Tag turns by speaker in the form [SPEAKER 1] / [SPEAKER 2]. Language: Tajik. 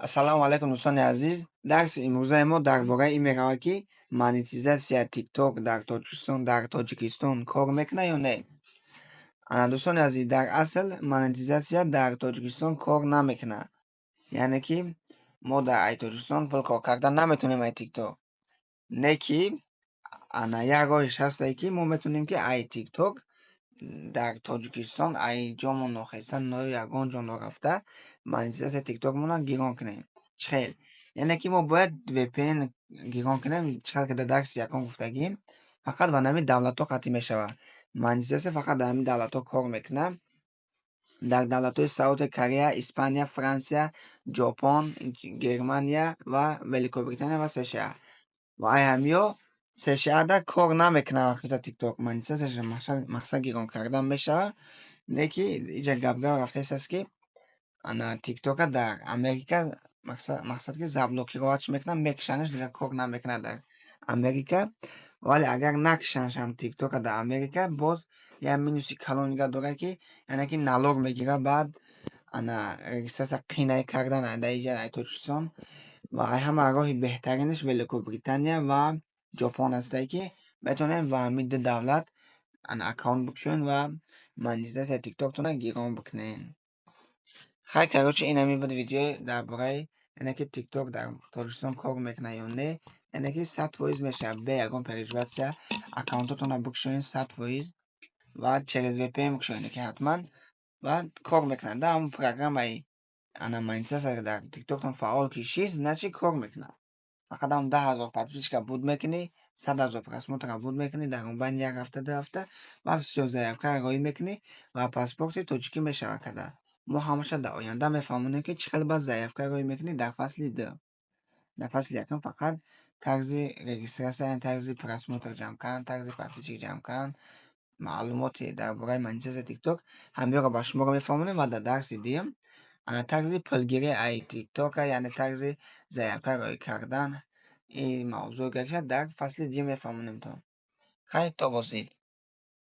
[SPEAKER 1] Ассалому алайкум дӯстони азиз. Дарси имрӯзаи мо дар бораи ин меравад, ки монетизатсия TikTok дар Тоҷикистон кор мекунад ё не. Дӯстони азиз, дар асл монетизатсия дар Тоҷикистон кор намекунад. Яъне ки мо дар Тоҷикистон пул кор кардан наметавонем TikTok. Не ки як роҳеш ҳастае, ки мо метавонем ки TikTok дар Тоҷикистон ҷому нохеста ягон ҷо норафта монетизатсия TikTok-мона гирон кунем. Чхел? Яъне ки мо бояд VPN гирон кунем, чхел ки дар дарси якум гуфтагим, фақат ба нави давлатҳо қатъӣ мешавад. Монетизатсия фақат дар ҳамин давлатҳо кор мекунад. Дар давлатҳои Саудия, Корея, Испания, Франсия, Ҷопон, Германия ва Великобритания ва США. Ва ҳамиё США-да кор намекунад вақтито TikTok. Монетизатсияш мақсад гирон кардан мешавад. Не ки иҷа гап рафтааст, ки TikTok-а дар Америка мақсад ки заблокироватш мекунад, мекушанаш, дигар кор намекунад дар Америка. Вале агар накушанаш ҳам TikTok-а дар Америка, боз як минуси калонига дорад, ки яъне ки налог мегирад баъд регистратсия қинай кардан дар иҷа Тоҷикистон. Ва ҳама роҳи беҳтаринаш Великобритания ва Ҷопон ҳастае, ки метавонем ва ҳамин ду давлат аккаунт бикушоен ва монетизатсияи TikTok-тона гирон бикунен. Хай, короче, ин ҳамин буд видео дар бораи яъне ки TikTok дар Тоҷикистон кор мекунад ё не. Яъне ки 100% мешавад бе ягон переживатсия аккаунтотона бикушоен 100% ва через VPN бикушоен ки ҳатман ва кор мекунад. Да, ҳамун программаи монетизатсия дар TikTok-тон фаъол ки шид, значит кор мекунад. Фақат ҳамун 10,000 подписчика буд мекунӣ, 100,000 просмотрра буд мекунӣ дар онбайни як ҳафта, 2 ҳафта ва всё заявкаро роӣ мекунӣ ва паспорти тоҷикӣ мешавад када. Мо ҳамаша дар оянда мефаҳмонем, ки чӣ хел баъд заявка роӣ мекунӣ дар фасли 2. Дар фасли якум фақат тарзи регистратсия, тарзи просмотр ҷамъ кардан, тарзи подписчик ҷамъ кардан, маълумоти дар бораи монетизатсияи TikTok ҳамеёро ба шуморо мефаҳмонем ва дар дарси дуюм тарзи пулгирии TikTok-а, яъне тарзи заявка роӣ кардан, ин мавзӯъ дар фасли дуюм мефаҳмонем то. Хай, то бозид.